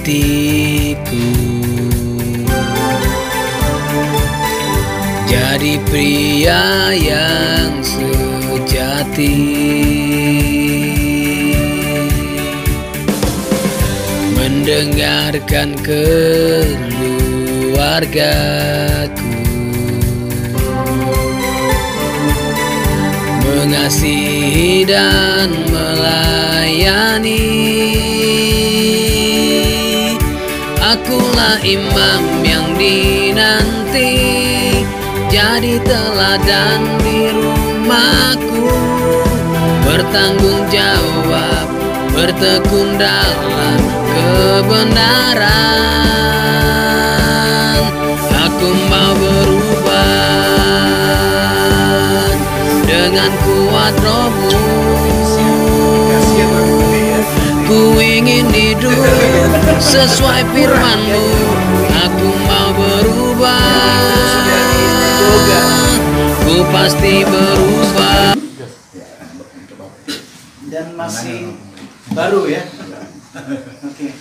hatiku, jadi pria yang sejati, mendengarkan keluargaku, mengasihi dan melayani. Akulah imam yang dinanti, jadi teladan di rumahku, bertanggung jawab, bertekun dalam kebenaran. Aku mau berubah dengan kuat Rohmu. Ku ingin hidup sesuai firman-Mu. Aku mau berubah, ku pasti berubah. Dan masih baru ya. Oke.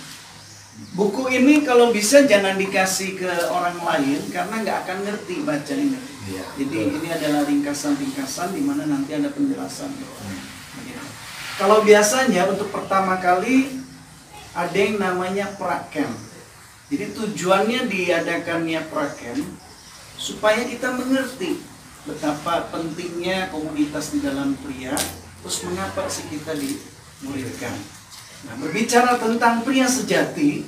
Buku ini kalau bisa jangan dikasih ke orang lain karena nggak akan ngerti baca ini. Jadi ini adalah ringkasan-ringkasan di mana nanti ada penjelasan. Kalau biasanya untuk pertama kali ada yang namanya prakem. Jadi tujuannya diadakannya prakem supaya kita mengerti betapa pentingnya komunitas di dalam pria, terus mengapa sih kita dimuridkan. Nah, berbicara tentang pria sejati,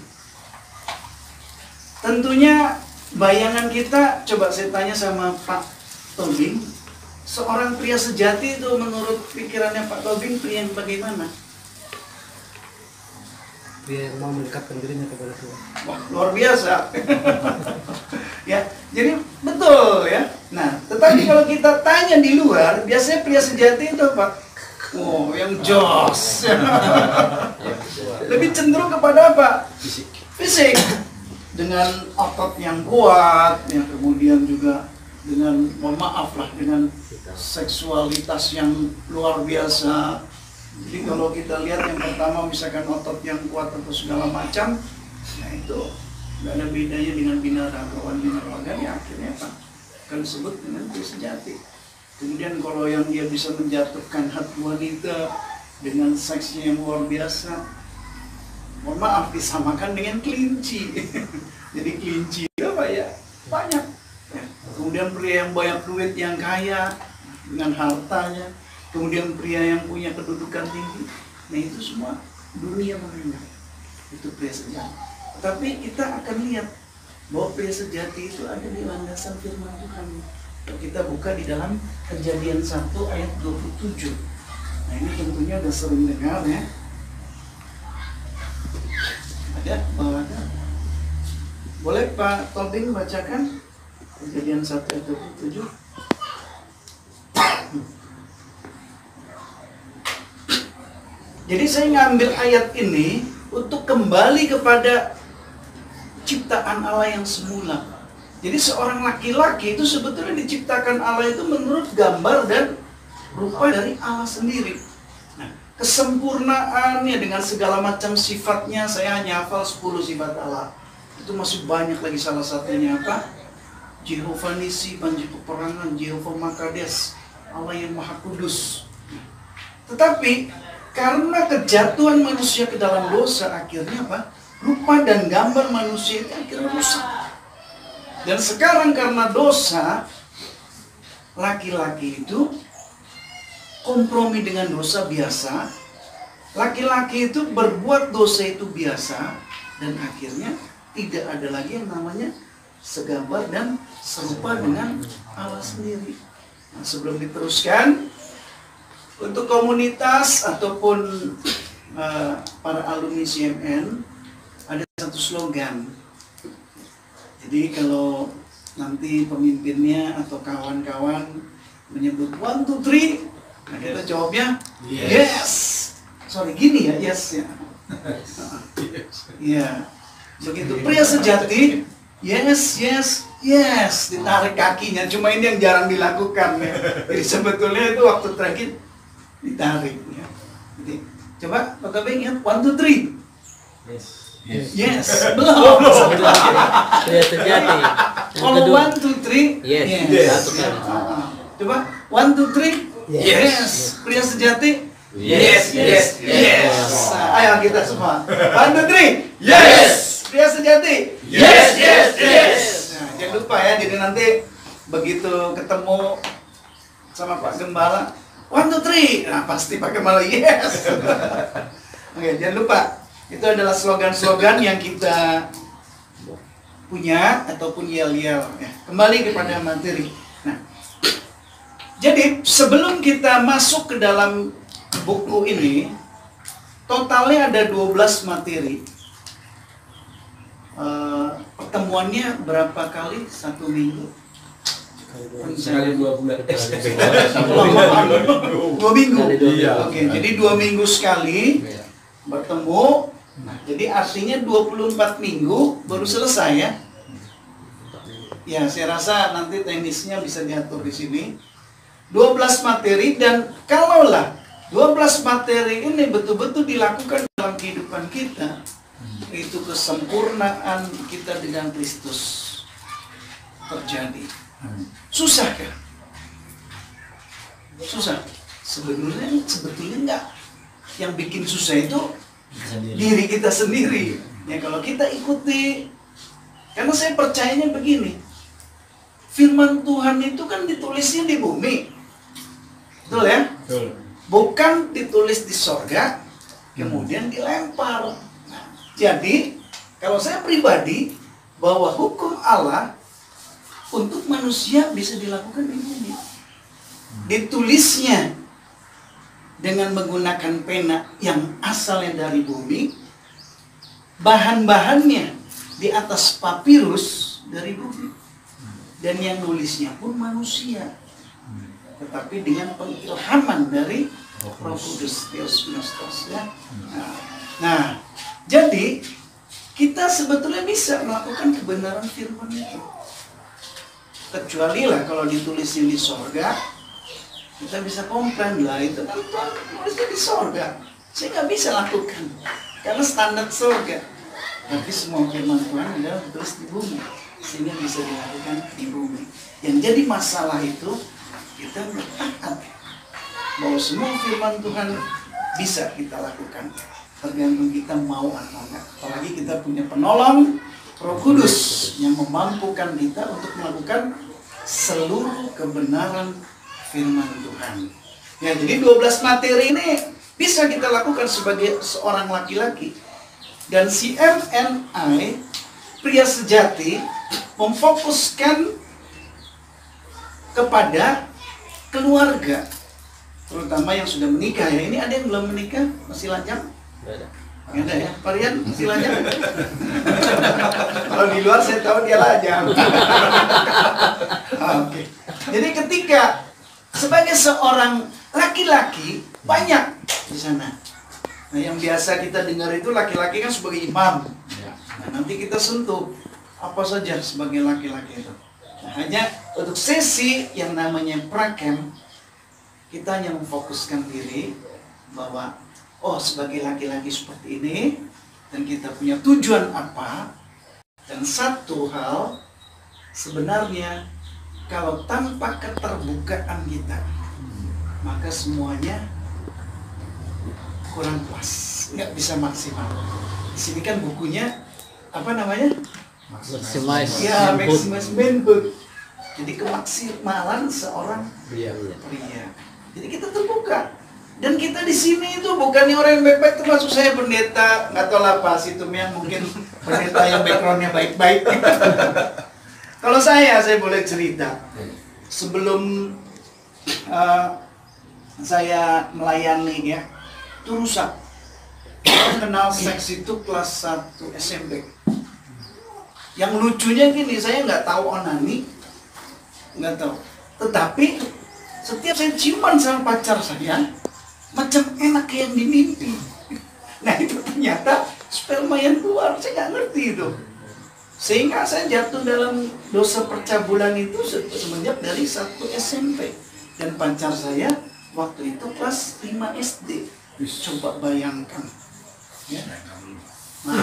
tentunya bayangan kita, coba saya tanya sama Pak Tobing, seorang pria sejati itu menurut pikirannya Pak Tobing pria yang bagaimana? Pria yang mau mendekatkan dirinya kepada Tuhan. Wah, luar biasa. Ya, jadi betul ya. Nah, tetapi kalau kita tanya di luar, biasanya pria sejati itu Pak, oh, yang jos. Lebih cenderung kepada apa? Fisik. Dengan otot yang kuat, yang kemudian juga dengan, mohon maaf lah, dengan seksualitas yang luar biasa. Jadi kalau kita lihat yang pertama misalkan otot yang kuat atau segala macam, nah itu nggak ada bedanya dengan binaragawan ya, akhirnya apa? Akan disebut dengan pria sejati. Kemudian kalau yang dia bisa menjatuhkan hati wanita dengan seksnya yang luar biasa, mohon maaf, disamakan dengan kelinci. Jadi kelinci apa ya? Banyak. Ya. Kemudian pria yang banyak duit, yang kaya dengan hartanya. Kemudian pria yang punya kedudukan tinggi. Nah itu semua dunia mereka. Itu pria sejati. Tapi kita akan lihat bahwa pria sejati itu ada di landasan firman Tuhan. Kita buka di dalam Kejadian 1 ayat 27. Nah ini tentunya udah sering dengar ya. Ada bawahnya. Boleh Pak Tobing bacakan Kejadian 1 ayat 27. Jadi saya ngambil ayat ini untuk kembali kepada ciptaan Allah yang semula. Jadi seorang laki-laki itu sebetulnya diciptakan Allah itu menurut gambar dan rupa dari Allah sendiri. Nah, kesempurnaannya dengan segala macam sifatnya, saya hanya hafal 10 sifat Allah. Itu masih banyak lagi, salah satunya apa? Jehovah Nisi, banjir peperangan, Jehovah Makades, Allah yang Maha Kudus. Tetapi karena kejatuhan manusia ke dalam dosa, akhirnya apa? Rupa dan gambar manusia itu akhirnya rusak. Dan sekarang karena dosa, laki-laki itu kompromi dengan dosa biasa. Laki-laki itu berbuat dosa itu biasa. Dan akhirnya tidak ada lagi yang namanya segambar dan serupa dengan Allah sendiri. Nah, sebelum diteruskan, untuk komunitas ataupun para alumni CMN ada satu slogan. Jadi kalau nanti pemimpinnya atau kawan-kawan menyebut 1, 2, 3, nah kita jawabnya yes. Sorry, gini ya, yes ya. Ya, begitu pria sejati, yes, yes, yes, ditarik kakinya. Cuma ini yang jarang dilakukan ya. Jadi sebetulnya itu waktu terakhir ditarik ya. Jadi coba Pak Tobing ya, 1, 2, 3. Yes. Yes. Belum. Pria sejati. Yang Kalau kedua. 1, 2, 3. Yes. Satu kali. Coba 1, 2, 3. Yes. Pria sejati. Yes. Nah, ayo kita semua. 1, 2, 3. Yes. Pria sejati. Yes. Nah, jangan lupa ya. Jadi nanti begitu ketemu sama Pak Gembala, 1, 2, 3. Nah, pasti Pak Gembala yes. Oke, jangan lupa. Itu adalah slogan-slogan yang kita punya ataupun yel-yel ya. Kembali kepada materi. Nah, jadi sebelum kita masuk ke dalam buku ini, totalnya ada 12 materi. Pertemuannya berapa kali? 1 minggu? Sekali 2 bulan. 2 minggu. Iya. Oke, jadi 2 minggu sekali bertemu. Nah, jadi artinya 24 minggu baru selesai ya. Ya, saya rasa nanti teknisnya bisa diatur di sini. 12 materi, dan kalaulah 12 materi ini betul-betul dilakukan dalam kehidupan kita, itu kesempurnaan kita dengan Kristus terjadi. Susah kan? Susah. Sebetulnya enggak. Yang bikin susah itu diri kita sendiri. Ya, kalau kita ikuti, karena saya percayanya begini, firman Tuhan itu kan ditulisnya di bumi, betul ya? Betul. Bukan ditulis di sorga kemudian dilempar. Nah, jadi kalau saya pribadi, bahwa hukum Allah untuk manusia bisa dilakukan di bumi, ditulisnya dengan menggunakan pena yang asalnya dari bumi, bahan-bahannya di atas papirus dari bumi, dan yang nulisnya pun manusia, tetapi dengan pengilhaman dari Roh Kudus, Deus Nostos ya. Nah, jadi kita sebetulnya bisa melakukan kebenaran firman itu, kecuali lah kalau ditulisnya di sorga. Kita bisa komplain lah, itu kan Tuhan nulisnya di sorga, saya nggak bisa lakukan karena standar sorga. Tapi semua firman Tuhan adalah ditulis di bumi, sehingga bisa dilakukan di bumi. Yang jadi masalah itu kita nggak taat bahwa semua firman Tuhan bisa kita lakukan, tergantung kita mau atau enggak. Apalagi kita punya penolong Roh Kudus yang memampukan kita untuk melakukan seluruh kebenaran firman Tuhan. Ya, jadi 12 materi ini bisa kita lakukan sebagai seorang laki-laki. Dan CMNI, pria sejati, memfokuskan kepada keluarga, terutama yang sudah menikah ya. Ini ada yang belum menikah, masih lajang? Nggak ada ya, Parian masih lajang? Kalau di luar saya tahu dia lajang. Oke. Jadi ketika sebagai seorang laki-laki, banyak di sana. Nah, yang biasa kita dengar itu laki-laki kan sebagai imam. Nah, nanti kita sentuh apa saja sebagai laki-laki itu. Nah, hanya untuk sesi yang namanya prakem, kita hanya memfokuskan diri bahwa sebagai laki-laki seperti ini, dan kita punya tujuan apa. Dan satu hal, sebenarnya kalau tanpa keterbukaan kita, maka semuanya kurang puas, nggak bisa maksimal. Di sini kan bukunya apa namanya? Maximize. Ya, input. maximize manhood. Jadi kemaksimalan seorang Iya. pria. Jadi kita terbuka. Dan kita di sini itu bukannya orang yang baik-baik, termasuk saya pendeta, nggak tahu lah Pak Situmian, mungkin pendeta yang backgroundnya baik-baik. Kalau saya boleh cerita. Sebelum saya melayani ya, itu rusak. Saya kenal seks itu kelas 1 SMP. Yang lucunya gini, saya nggak tahu onani, nggak tahu. Tetapi setiap saya ciuman sama pacar saya, macam enak kayak yang di mimpi. Nah itu ternyata sperma yang keluar, saya nggak ngerti itu. Sehingga saya jatuh dalam dosa percabulan itu semenjak dari 1 SMP. Dan pacar saya waktu itu kelas 5 SD. Coba bayangkan. Ya. Nah,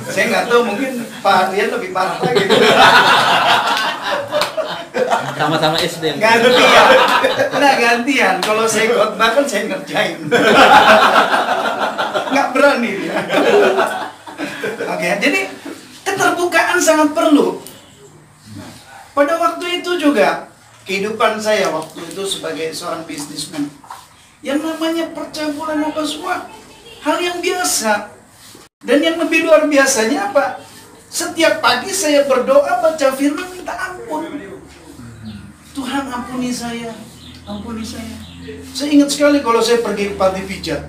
saya nggak tahu, mungkin Pak Rian lebih parah lagi. Sama-sama SD. Gantian. Nah, gantian. Kalau saya khotbah kan saya ngerjain. Nggak berani dia. Oke, jadi keterbukaan sangat perlu. Pada waktu itu juga kehidupan saya waktu itu sebagai seorang bisnismen, yang namanya percampuran apa semua hal yang biasa. Dan yang lebih luar biasanya apa? Setiap pagi saya berdoa baca firman minta ampun. Tuhan ampuni saya, ampuni saya. Saya ingat sekali kalau saya pergi ke panti pijat,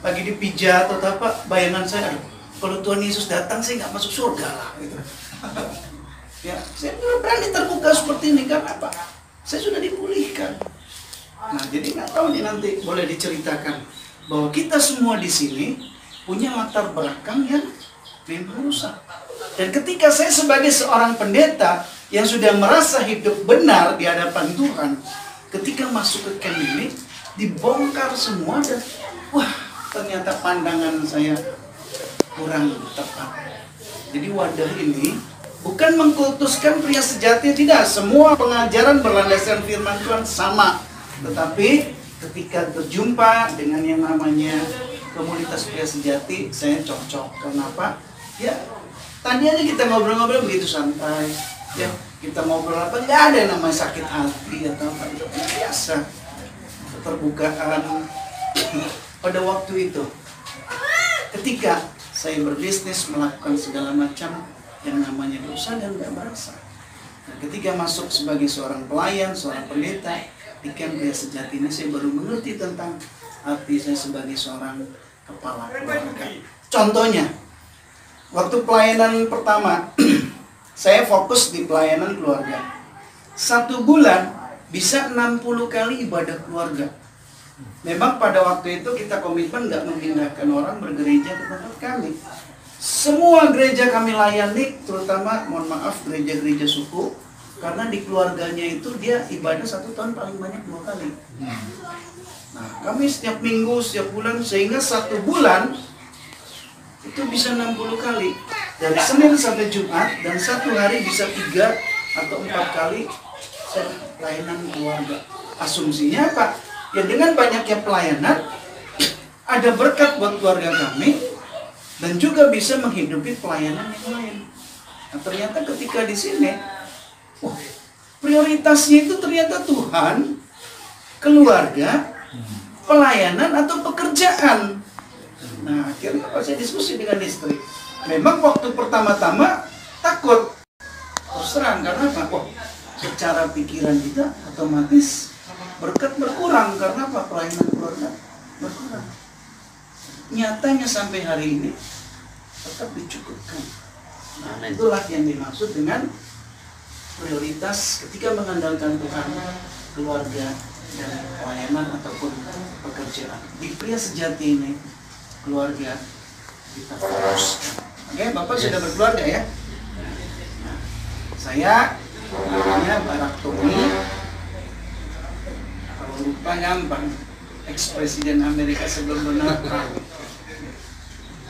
lagi dipijat atau apa, bayangan saya, aduh, kalau Tuhan Yesus datang saya nggak masuk surga lah gitu. Ya, saya berani terbuka seperti ini karena apa? Saya sudah dipulihkan. Nah, jadi nggak tahu nih, nanti boleh diceritakan bahwa kita semua di sini punya latar belakang yang memang rusak. Dan ketika saya sebagai seorang pendeta yang sudah merasa hidup benar di hadapan Tuhan, ketika masuk ke camp ini dibongkar semua dan wah, ternyata pandangan saya kurang tepat. Jadi wadah ini bukan mengkultuskan pria sejati, tidak. Semua pengajaran berlandaskan firman Tuhan sama. Tetapi ketika berjumpa dengan yang namanya komunitas pria sejati, saya cocok. Kenapa? Ya, tadi aja kita ngobrol-ngobrol begitu santai. Ya, kita ngobrol apa, nggak ada yang namanya sakit hati atau apa, itu biasa. Keterbukaan. Pada waktu itu, ketika saya berbisnis, melakukan segala macam yang namanya dosa dan nggak berasa. Nah, ketika masuk sebagai seorang pelayan, seorang pendeta di camp pria sejati ini, saya baru mengerti tentang arti saya sebagai seorang kepala keluarga. Contohnya, waktu pelayanan pertama, saya fokus di pelayanan keluarga. 1 bulan bisa 60 kali ibadah keluarga. Memang pada waktu itu kita komitmen nggak memindahkan orang bergereja ke tempat kami. Semua gereja kami layani, terutama mohon maaf gereja-gereja suku, karena di keluarganya itu dia ibadah 1 tahun paling banyak 2 kali. Nah, kami setiap minggu, setiap bulan, sehingga 1 bulan itu bisa 60 kali. Dari Senin sampai Jumat, dan 1 hari bisa 3 atau 4 kali pelayanan keluarga. Asumsinya apa? Ya dengan banyaknya pelayanan, ada berkat buat keluarga kami, dan juga bisa menghidupi pelayanan yang lain. Nah, ternyata ketika di sini, prioritasnya itu ternyata Tuhan, keluarga, pelayanan atau pekerjaan. Nah, akhirnya saya diskusi dengan istri. Memang waktu pertama-tama takut, terus terang, karena apa? Wah, secara pikiran kita otomatis berkat berkurang, karena apa? Pelayanan keluarga berkurang. Nyatanya sampai hari ini tetap dicukupkan. Nah, itulah yang dimaksud dengan prioritas ketika mengandalkan Tuhan, keluarga, dan pelayanan ataupun pekerjaan. Di pria sejati ini, keluarga kita fokuskan. Oke, Bapak sudah berkeluarga ya? Nah, saya namanya Barak Tomi. Kalau lupa gampang, ex-presiden Amerika sebelum Donald Trump.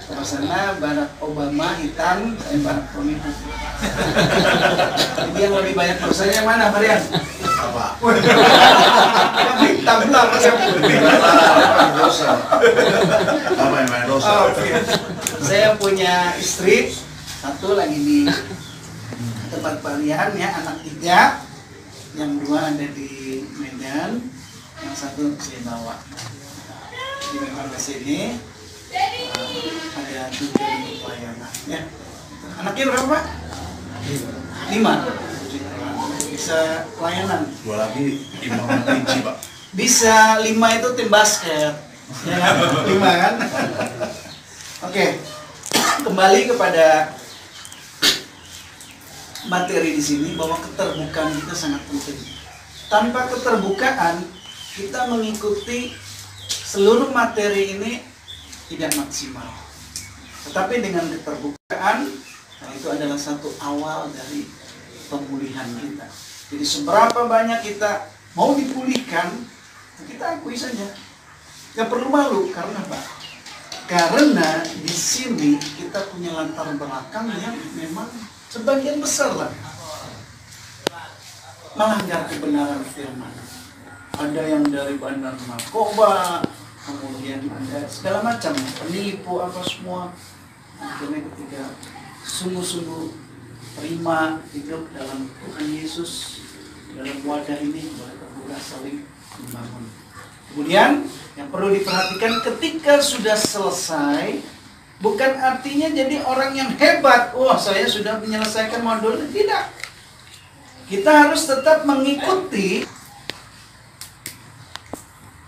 Sebelah sana Barack Obama hitam, saya Barak Tomi putih. Jadi yang lebih banyak dosanya mana, Marian? Apa? Yang hitam lah, yang putih. Dosa. Apa yang main dosa? Oh, okay. Saya punya istri, 1 lagi di tempat parian ya, anak 3, yang 2 ada di Medan, yang 1 saya bawa. Jadi memang ke sini ada 7 pelayanan ya. Anaknya berapa, Pak? 5. Bisa pelayanan. 2 lagi imam kunci, Pak. Bisa 5 itu tim basket. Ya kan? 5 kan? Oke. Kembali kepada materi di sini, bahwa keterbukaan kita sangat penting. Tanpa keterbukaan, kita mengikuti seluruh materi ini tidak maksimal. Tetapi dengan keterbukaan, nah itu adalah satu awal dari pemulihan kita. Jadi seberapa banyak kita mau dipulihkan, kita akui saja. Gak perlu malu, karena apa? Karena di sini kita punya latar belakang yang memang sebagian besar lah melanggar kebenaran firman. Ada yang dari bandar narkoba, kemudian ada segala macam, penipu apa semua. Akhirnya ketika sungguh-sungguh terima hidup dalam Tuhan Yesus, dalam wadah ini boleh terbuka saling membangun. Kemudian yang perlu diperhatikan ketika sudah selesai, bukan artinya jadi orang yang hebat. Wah, saya sudah menyelesaikan modul. Tidak. Kita harus tetap mengikuti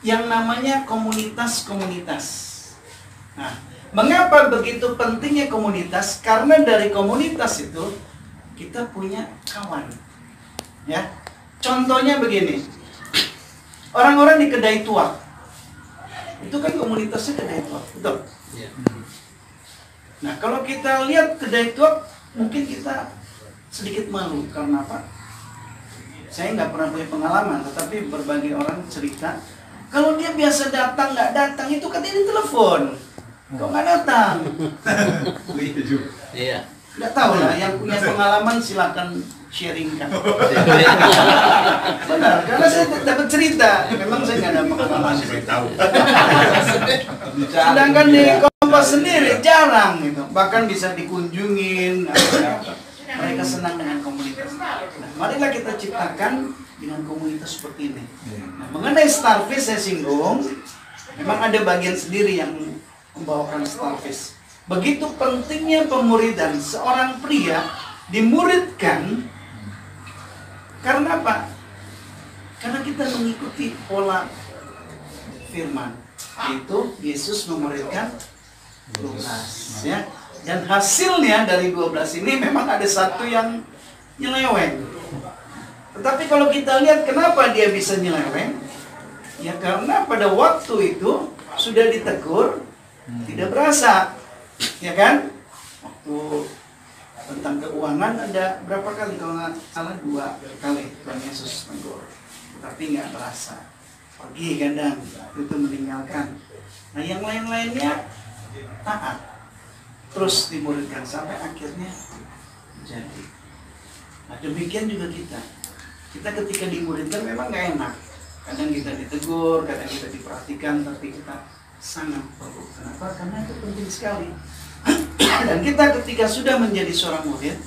yang namanya komunitas-komunitas. Nah, mengapa begitu pentingnya komunitas? Karena dari komunitas itu kita punya kawan. Ya. Contohnya begini. Orang-orang di kedai tuak. Itu kan komunitasnya kedai tuak, betul? Iya. Nah, kalau kita lihat kedai tuak, mungkin kita sedikit malu. Karena apa? Saya nggak pernah punya pengalaman, tetapi berbagai orang cerita, kalau dia biasa datang, nggak datang, itu katanya ditelepon. Kok nggak datang? Iya. Nggak tahu lah, yang punya pengalaman silakan sharingkan. Benar, karena saya dapat cerita. Memang saya nggak ada pengalaman. Masih belum tahu. Sedangkan di Kompas sendiri jarang gitu. Bahkan bisa dikunjungin. Mereka senang dengan komunitas. Nah, marilah kita ciptakan dengan komunitas seperti ini. Nah, mengenai Starfish saya singgung, memang ada bagian sendiri yang membawakan Starfish. Begitu pentingnya pemuridan. Seorang pria dimuridkan karena apa? Karena kita mengikuti pola firman, yaitu Yesus memuridkan 12, ya. Dan hasilnya dari 12 ini memang ada satu yang nyeleweng. Tetapi kalau kita lihat kenapa dia bisa nyeleweng, ya karena pada waktu itu sudah ditegur, tidak berasa, ya kan? Waktu tentang keuangan ada berapa kali, kalau nggak salah 2 kali Tuhan Yesus tegur, tapi nggak berasa. Pergi kadang itu meninggalkan. Nah, yang lain-lainnya taat, terus dimuridkan sampai akhirnya jadi. Nah, demikian juga kita ketika dimuridkan memang nggak enak. Kadang kita ditegur, kadang kita diperhatikan, tapi kita sangat perlu. Kenapa? Karena itu penting sekali. Dan kita ketika sudah menjadi seorang murid,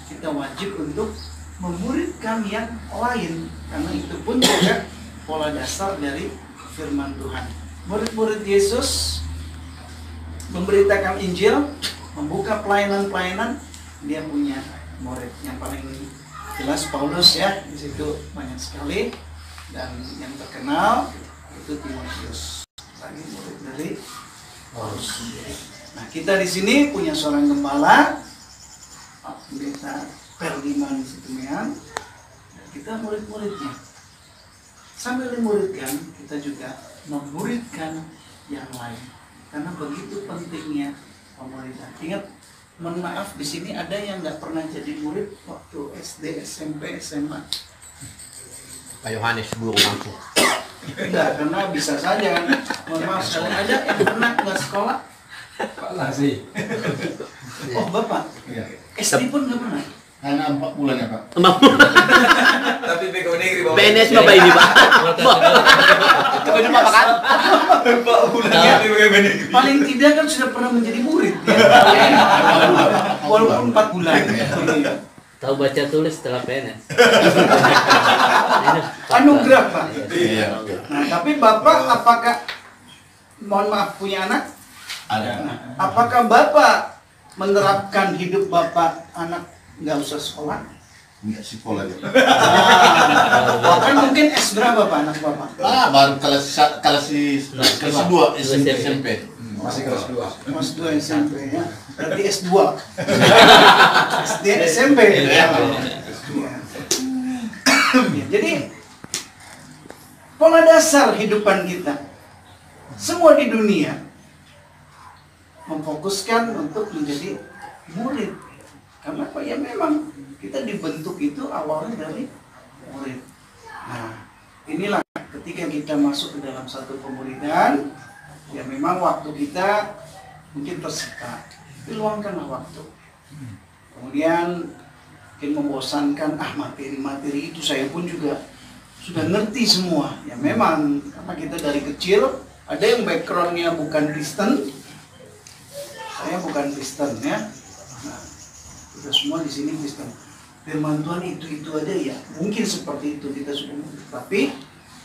kita wajib untuk memuridkan yang lain, karena itu pun juga pola dasar dari firman Tuhan. Murid-murid Yesus memberitakan Injil, membuka pelayanan-pelayanan, dia punya murid. Yang paling jelas Paulus, ya, di situ banyak sekali, dan yang terkenal itu Timotius, lagi murid dari Paulus sendiri. Nah, kita di sini punya seorang gembala, Pak Pendeta Perdiman Situmian, dan kita murid-muridnya. Sambil dimuridkan, kita juga memuridkan yang lain. Karena begitu pentingnya pemuridan. Ingat, mohon maaf, di sini ada yang nggak pernah jadi murid waktu SD, SMP, SMA. Pak Yohanes belum mampu. Enggak, karena bisa saja kan. Mohon maaf sekali, ada yang pernah nggak sekolah? Pak Lasi. Oh, Bapak? Iya. SD pun nggak pernah? Hanya 4 bulan ya, Pak. Tapi PKU negeri Bapak. PNS Bapak ini, Pak. Itu Bapak kan? 4 bulan Ya. di PKU negeri. Paling tidak kan sudah pernah menjadi murid, ya. Walaupun 4 bulan. Iya. Tahu baca tulis setelah PNS. Anugerah, Pak. Iya. Nah, tapi Bapak apakah, mohon maaf, punya anak? Ada. Nah, apakah Bapak menerapkan hidup Bapak anak nggak usah sekolah? Enggak sekolah ya. Bahkan mungkin S berapa Pak anak Bapak? Baru kelas 2 SMP. Masih kelas 2. Kelas 2 SMP, ya. Berarti S2. SD SMP. Iya. Ya, jadi pola dasar hidupan kita semua di dunia memfokuskan untuk menjadi murid. Karena apa? Ya memang kita dibentuk itu awalnya dari murid. Nah, inilah ketika kita masuk ke dalam satu pemuridan, ya memang waktu kita mungkin tersita, tapi luangkanlah waktu. Kemudian mungkin membosankan, materi-materi itu saya pun juga sudah ngerti semua. Ya memang karena kita dari kecil ada yang backgroundnya bukan Kristen, saya bukan Kristen ya. Nah, kita semua di sini Kristen. Firman Tuhan itu aja ya, mungkin seperti itu kita sudah ngerti. Tapi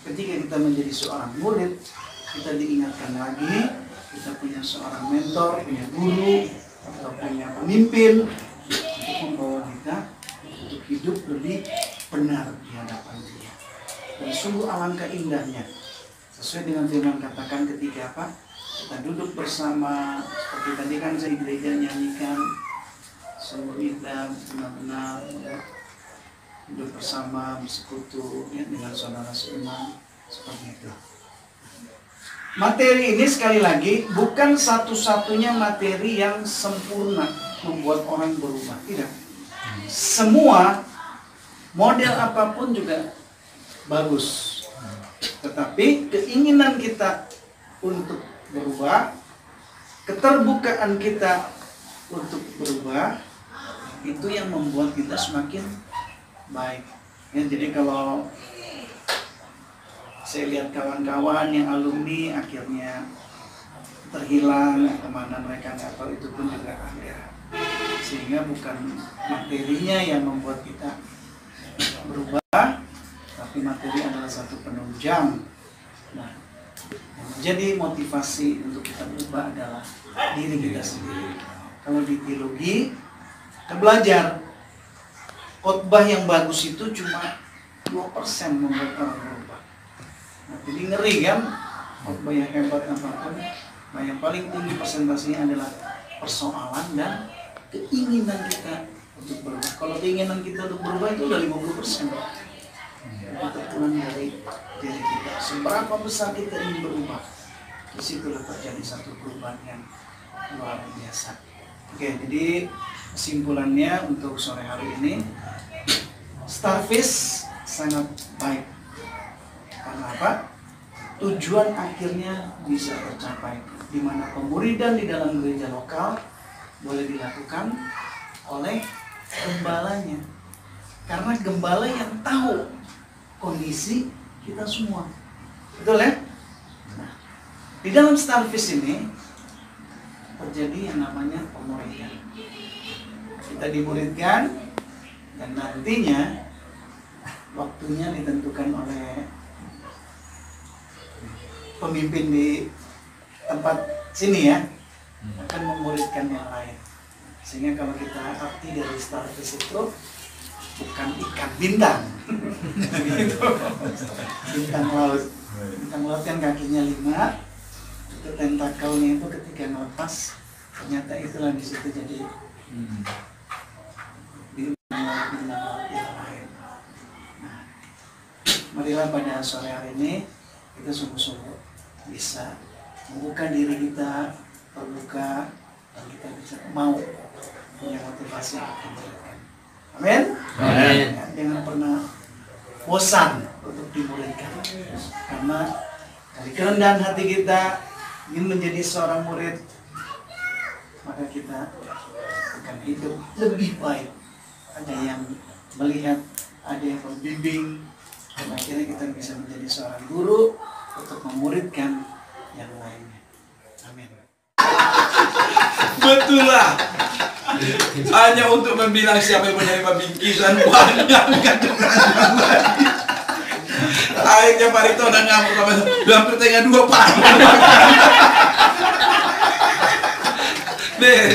ketika kita menjadi seorang murid, kita diingatkan lagi, kita punya seorang mentor, punya guru, atau punya pemimpin untuk membawa kita untuk hidup lebih benar di hadapan Dia. Dan sungguh alangkah indahnya, sesuai dengan firman katakan ketika apa? Kita duduk bersama, seperti tadi kan saya di gereja nyanyikan, sungguh indah, benar-benar ya, hidup bersama, bersekutu ya, dengan saudara seiman, seperti itu. Materi ini sekali lagi bukan satu-satunya materi yang sempurna membuat orang berubah, tidak. Semua model apapun juga bagus, tetapi keinginan kita untuk berubah, keterbukaan kita untuk berubah, itu yang membuat kita semakin baik. Ya, jadi kalau saya lihat kawan-kawan yang alumni akhirnya terhilang, kemana mereka nggak tahu, itu pun juga ada. Sehingga bukan materinya yang membuat kita berubah, tapi materi adalah satu penunjang. Nah, yang menjadi motivasi untuk kita berubah adalah diri kita sendiri. Kalau di teologi, kita belajar khotbah yang bagus itu cuma 2% membuat orang berubah. Nah, jadi ngeri kan, khotbah yang hebat apapun, nah yang paling tinggi persentasenya adalah persoalan dan keinginan kita untuk berubah. Kalau keinginan kita untuk berubah itu udah 50%. Kita pulang dari diri kita. Seberapa besar kita ingin berubah, disitulah terjadi satu perubahan yang luar biasa. Oke, jadi kesimpulannya untuk sore hari ini, Starfish sangat baik. Karena apa? Tujuan akhirnya bisa tercapai, di mana pemuridan di dalam gereja lokal boleh dilakukan oleh gembalanya. Karena gembala yang tahu kondisi kita semua. Betul ya? Nah, di dalam Starfish ini terjadi yang namanya pemuridan. Kita dimuridkan dan nantinya waktunya ditentukan oleh pemimpin di tempat sini ya, akan memuridkan yang lain. Sehingga kalau kita arti dari Starfish itu bukan ikan bintang, gitu. Bintang laut. Bintang laut kan kakinya 5, itu tentakelnya itu ketika ngelepas, ternyata itulah di situ jadi bintang laut yang lain. Nah, marilah pada sore hari ini kita sungguh-sungguh bisa membuka diri kita, terbuka, dan kita bisa mau punya motivasi untuk muridkan. Amin. Amin. Jangan pernah bosan untuk dimuridkan, karena dari kerendahan hati kita ingin menjadi seorang murid, maka kita akan hidup lebih baik. Ada yang melihat, ada yang membimbing, dan akhirnya kita bisa menjadi seorang guru untuk memuridkan yang lainnya. Amin. Betul lah. Hanya untuk membilang siapa yang menerima bingkisan banyak kadang-kadang lagi. Akhirnya Pak Rito udah ngamuk sama hampir tengah 2 Pak.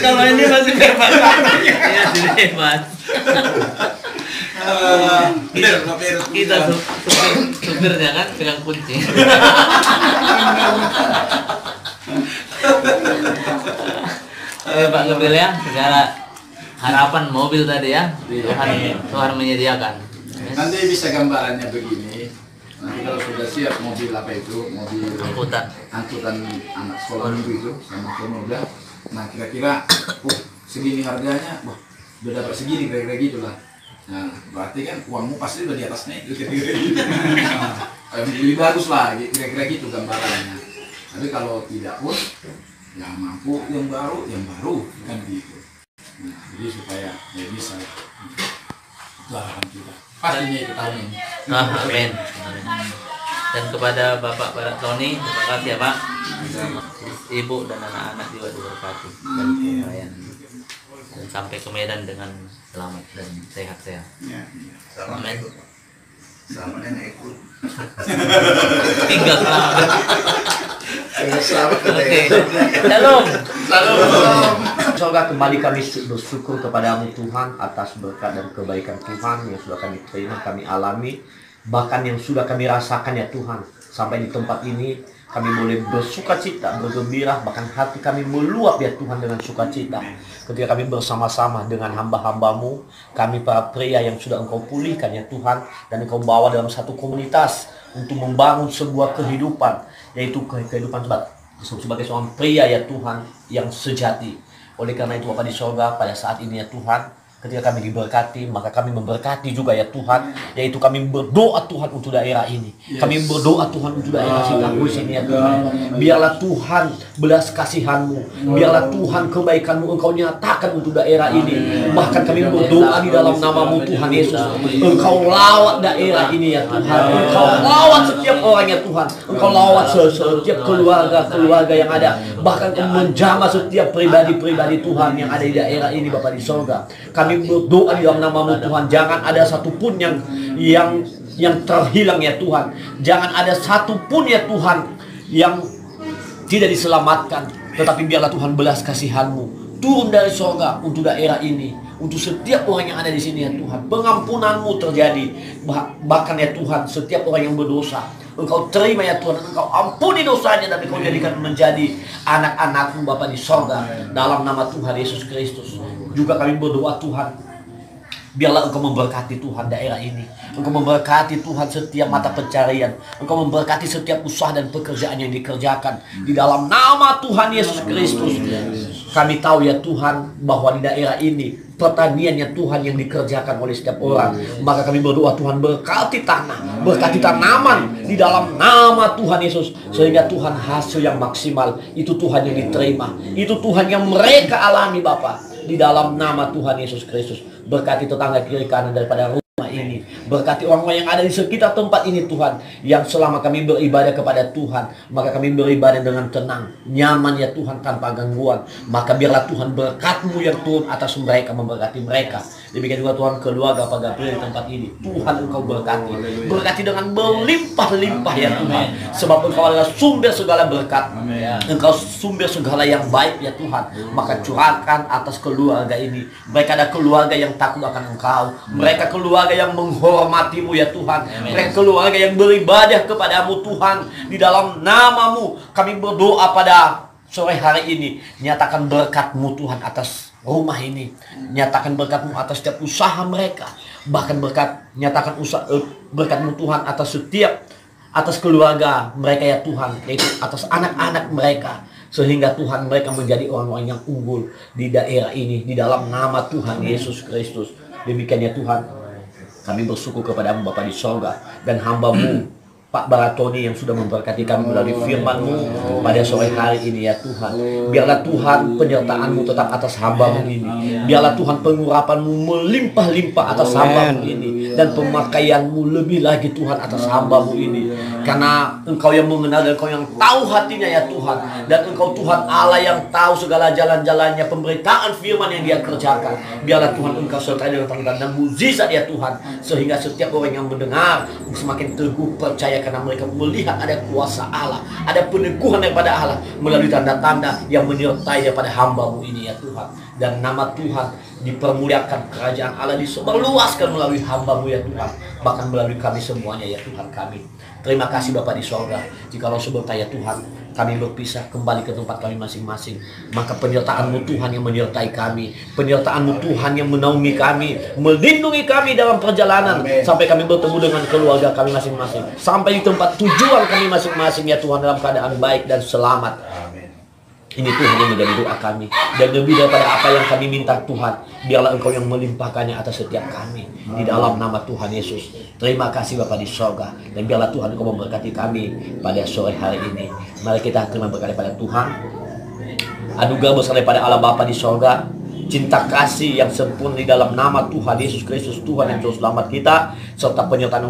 Kalau ini masih bebas. Iya, bebas. Kita supirnya kan pegang kunci. Pak Gabriel ya, segala harapan mobil tadi ya, Tuhan menyediakan. Nanti bisa gambarannya begini. Nanti kalau sudah siap mobil apa itu, mobil angkutan anak sekolah minggu itu sama udah. Nah kira-kira, segini harganya, udah dapat segini kira-kira gitulah. Nah berarti kan uangmu pasti udah di atasnya itu kira-kira gitu. Lebih bagus lah, kira-kira gitu gambarannya. Tapi kalau tidak pun, yang mampu yang baru kan gitu. Nah, jadi supaya ya bisa itu harapan kita pastinya itu tahun ini. Amin. Dan kepada Bapak Tony, terima kasih ya Pak. Ibu dan anak-anak juga diberkati dan perayaan. Dan sampai ke Medan dengan selamat dan sehat-sehat. Ya. Amin. Sama nenek ikut. Tinggal selamat. Selamat Oke. Shalom. Salam. Semoga kembali kami bersyukur kepadamu Tuhan atas berkat dan kebaikan Tuhan yang sudah kami terima, kami alami, bahkan yang sudah kami rasakan ya Tuhan. Sampai di tempat ini kami boleh bersukacita, bergembira, bahkan hati kami meluap ya Tuhan dengan sukacita. Ketika kami bersama-sama dengan hamba-hambamu, kami para pria yang sudah Engkau pulihkan ya Tuhan, dan Engkau bawa dalam satu komunitas untuk membangun sebuah kehidupan, yaitu kehidupan sebagai seorang pria ya Tuhan yang sejati. Oleh karena itu Bapa di sorga, pada saat ini ya Tuhan, ketika kami diberkati, maka kami memberkati juga ya Tuhan, yaitu kami berdoa Tuhan untuk daerah ini. Kami berdoa Tuhan untuk daerah Singapura ini ya Tuhan. Biarlah Tuhan belas kasihan-Mu, biarlah Tuhan kebaikan-Mu Engkau nyatakan untuk daerah ini. Bahkan kami berdoa di dalam nama-Mu Tuhan Yesus, Engkau lawat daerah ini ya Tuhan. Engkau lawat setiap orang ya Tuhan. Engkau lawat setiap keluarga yang ada. Bahkan Engkau menjamah setiap pribadi-pribadi Tuhan yang ada di daerah ini Bapa di sorga. Kami berdoa di dalam nama-Mu Tuhan, jangan ada satupun yang terhilang ya Tuhan. Jangan ada satupun ya Tuhan yang tidak diselamatkan. Tetapi biarlah Tuhan belas kasihan-Mu turun dari surga untuk daerah ini, untuk setiap orang yang ada di sini ya Tuhan. Pengampunan-Mu terjadi, bahkan ya Tuhan, setiap orang yang berdosa Engkau terima ya Tuhan, Engkau ampuni dosanya, dan Engkau jadikan menjadi anak-anak-Mu Bapa di sorga, dalam nama Tuhan Yesus Kristus. Juga kami berdoa Tuhan, biarlah Engkau memberkati Tuhan daerah ini. Engkau memberkati Tuhan setiap mata pencarian. Engkau memberkati setiap usaha dan pekerjaan yang dikerjakan di dalam nama Tuhan Yesus Kristus. Kami tahu ya Tuhan, bahwa di daerah ini pertanian ya Tuhan yang dikerjakan oleh setiap orang. Maka kami berdoa Tuhan, berkati tanah, berkati tanaman di dalam nama Tuhan Yesus, sehingga Tuhan hasil yang maksimal itu Tuhan yang diterima, itu Tuhan yang mereka alami Bapa, di dalam nama Tuhan Yesus Kristus. Berkati tetangga kiri kanan daripada rumah ini, berkati orang-orang yang ada di sekitar tempat ini Tuhan, yang selama kami beribadah kepada Tuhan, maka kami beribadah dengan tenang, nyaman ya Tuhan, tanpa gangguan. Maka biarlah Tuhan berkat-Mu yang turun atas mereka, memberkati mereka. Demikian juga Tuhan keluarga Pak Gabriel di tempat ini, Tuhan Engkau berkati, berkati dengan berlimpah-limpah ya Tuhan, sebab Engkau adalah sumber segala berkat. Engkau sumber segala yang baik ya Tuhan. Maka curahkan atas keluarga ini. Mereka ada keluarga yang takut akan Engkau, mereka keluarga yang menghormati-Mu ya Tuhan, mereka keluarga yang beribadah kepada-Mu Tuhan. Di dalam nama-Mu kami berdoa pada sore hari ini, nyatakan berkat-Mu Tuhan atas rumah ini, nyatakan berkat-Mu atas setiap usaha mereka, bahkan nyatakan berkat-Mu Tuhan atas keluarga mereka ya Tuhan, yaitu atas anak-anak mereka, sehingga Tuhan mereka menjadi orang-orang yang unggul di daerah ini, di dalam nama Tuhan Yesus Kristus. Demikian ya Tuhan, kami bersyukur kepada-Mu Bapa di sorga, dan hamba-Mu Pak Baratoni yang sudah memberkati kami melalui firman-Mu pada sore hari ini ya Tuhan. Biarlah Tuhan penyertaan-Mu tetap atas hamba-Mu ini. Biarlah Tuhan pengurapan-Mu melimpah-limpah atas hamba-Mu ini, dan pemakaian-Mu lebih lagi Tuhan atas hamba-Mu ini. Karena Engkau yang mengenal dan Engkau yang tahu hatinya ya Tuhan. Dan Engkau Tuhan Allah yang tahu segala jalan-jalannya, pemberitaan firman yang dia kerjakan. Biarlah Tuhan Engkau sertai dengan tanda-tanda mukjizat ya Tuhan, sehingga setiap orang yang mendengar semakin teguh percaya, karena mereka melihat ada kuasa Allah, ada peneguhan daripada Allah melalui tanda-tanda yang menyertai daripada hamba-Mu ini ya Tuhan. Dan nama Tuhan dipermuliakan, kerajaan Allah disebarluaskan melalui hamba-Mu ya Tuhan, bahkan melalui kami semuanya ya Tuhan kami. Terima kasih Bapa di sorga. Jikalau sebentar ya Tuhan kami berpisah kembali ke tempat kami masing-masing, maka penyertaan-Mu Tuhan yang menyertai kami, penyertaan-Mu Tuhan yang menaungi kami, melindungi kami dalam perjalanan sampai kami bertemu dengan keluarga kami masing-masing, sampai di tempat tujuan kami masing-masing ya Tuhan, dalam keadaan baik dan selamat. Ini Tuhan yang menjadi doa kami, dan lebih daripada apa yang kami minta Tuhan, biarlah Engkau yang melimpahkannya atas setiap kami, di dalam nama Tuhan Yesus. Terima kasih Bapa di sorga, dan biarlah Tuhan Engkau memberkati kami pada sore hari ini. Mari kita terima berkat pada Tuhan. Anugerah besar daripada Allah Bapa di sorga, cinta kasih yang sempurna di dalam nama Tuhan Yesus Kristus, Tuhan yang Juru Selamat kita, serta penyertaan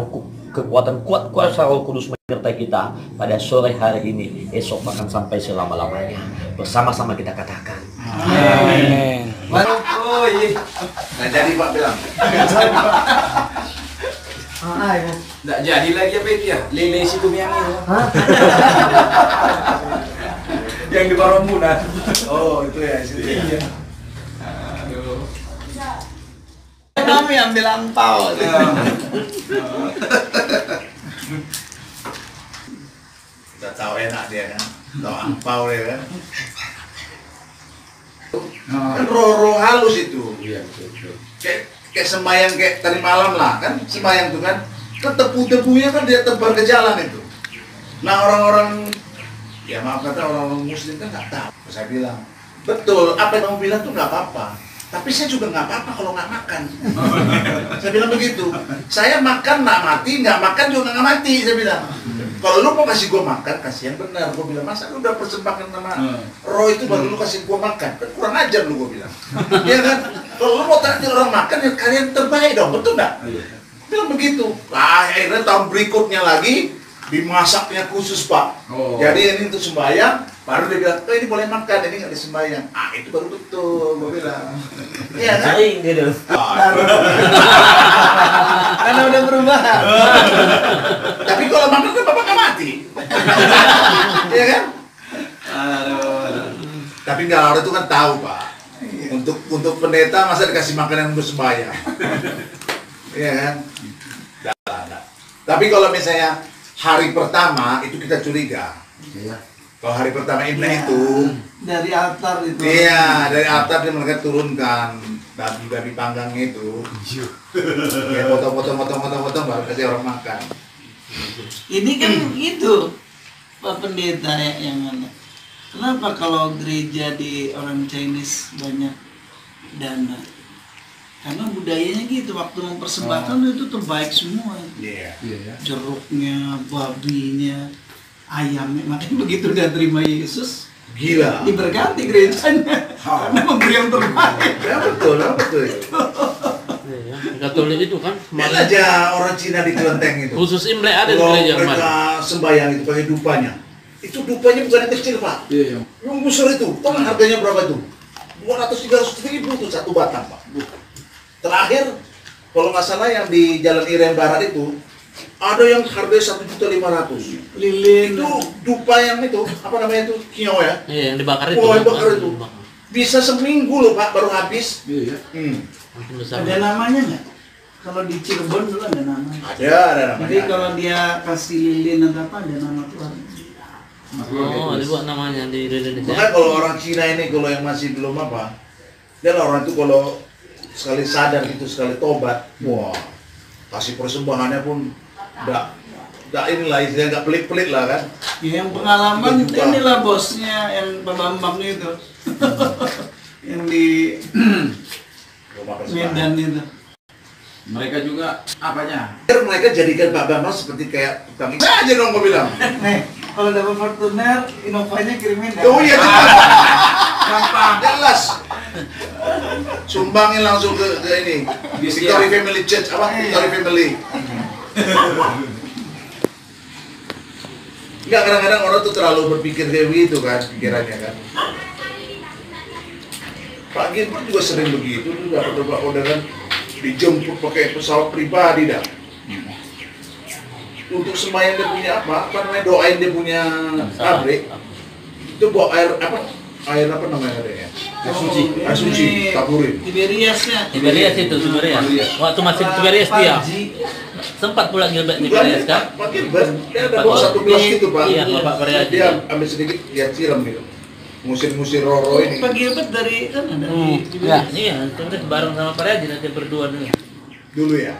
kekuatan kuat kuasa Roh Kudus menyertai kita pada sore hari ini, esok bahkan sampai selama-lamanya. Bersama-sama kita katakan Amin. Oh iya. Nggak jadi Pak bilang. Nggak jadi lagi apa itu ya? Lele si Tumiang itu. Yang di Baromunan. Oh, itu ya, situ ya. Iya. Kami ambil angpau. Kita tahu enak dia kan. Tahu angpau dia kan. Kan roh-roh halus itu. Iya, betul. Kayak sembahyang kayak tadi malam lah kan, sembahyang itu kan tebu-tebunya kan dia tebar ke jalan itu. Nah orang-orang, ya maaf kata orang-orang muslim kan nggak tahu. Saya bilang, betul apa yang kamu bilang tuh nggak apa-apa. Tapi saya juga nggak apa-apa kalau nggak makan. Saya bilang begitu. Saya makan nggak mati, nggak makan juga nggak mati. Saya bilang. Kalau lu mau kasih gua makan, kasih yang benar. Gua bilang, masa lu udah persembahkan sama roh itu baru lu kasih gua makan? Kan kurang ajar lu, gua bilang. Iya kan? Kalau lu mau traktir orang makan, ya kalian terbaik dong, betul nggak? Bilang begitu. Nah, akhirnya tahun berikutnya lagi dimasaknya khusus Pak. Oh. Jadi ini untuk sembahyang, baru dia bilang, oh ini boleh makan, ini nggak disembahyang. Ah itu baru betul, gua bilang. Iya kan? sering gitu. Karena udah berubah. Tapi kalau makan kan bapak nggak mati. Iya kan? Tapi nggak orang itu kan tahu Pak. Untuk pendeta masa dikasih makanan untuk sembahyang. Iya kan? Nggak. Tapi kalau misalnya hari pertama itu kita curiga. Iya. Kalau hari pertama Imlek itu, Dari altar itu. iya dari altar dia mereka turunkan babi panggang itu. Ya potong baru kasih orang makan. Ini kan itu Pak Pendeta ya, yang mana? Kenapa kalau gereja di orang Chinese banyak dana? Karena budayanya gitu, waktu mempersembahkan itu terbaik semua. Iya. Iya. Jeruknya, babinya, ayamnya. Makanya begitu dia terima Yesus, Gila. diberkati gerejanya. Karena memberi yang terbaik. Ya betul. Katolik itu kan Lihat aja orang Cina di Kelenteng itu. khusus Imlek ada di Kalau gereja mereka kemarin. sembahyang itu pakai dupanya. Itu dupanya bukan yang kecil Pak. Iya. Yang besar itu. Tahu nggak harganya berapa itu? 200-300 ribu tuh satu batang Pak. Terakhir, kalau nggak salah yang di Jalan Irian Barat itu, ada yang harganya 1.500.000. Lilin. Itu dupa yang itu, apa namanya itu? Kinyo ya? Iya, yang dibakar itu. Oh, yang kan? bakar itu. Bisa seminggu loh Pak, baru habis. Iya. Makin besar. Ada namanya nggak? Kalau di Cirebon dulu ada namanya. Ada namanya. Jadi kalau dia kasih lilin atau apa ada nama Tuhan. Oh, dibuat namanya di Indonesia. Makanya kalau orang Cina ini, kalau yang masih belum apa, dia lah orang itu kalau sekali sadar gitu, sekali tobat, wah, kasih persembahannya pun enggak inilah istilahnya, enggak pelit-pelit lah kan. Ya, yang pengalaman 3 juta. inilah bosnya yang Pak Bambang itu. Yang di Rumah persembahan. Medan itu. Mereka juga apanya? Biar mereka jadikan Pak Bambang seperti kayak tukang ikan aja dong gue bilang. Nih, kalau dapat Fortuner, Innovanya kirimin ya. Oh iya cepat. Gampang. Jelas. Sumbangin langsung ke ini. Victory Family Church apa? Victory Family. Enggak, kadang-kadang orang tuh terlalu berpikir kayak begitu kan, pikirannya kan. Pak Gilbert juga sering begitu, tuh dapat order kan dijemput pakai pesawat pribadi dah. Untuk sembahyang dia punya apa namanya, doain dia punya pabrik. Itu bawa air apa namanya adanya? Air suci, taburin. Tiberiasnya. Tiberias itu, Tiberias. Waktu masih di Tiberias dia. Sempat pula Gilbert di Tiberias kan? Pak Gilbert, dia ada bawa satu gelas gitu Pak. Iya, Bapak Korea. Dia ambil sedikit, dia siram gitu. Musir-musir Roro ini. Pak Gilbert dari kan ada di Iya, itu udah bareng sama Pak Raji nanti berdua dulu. Dulu ya.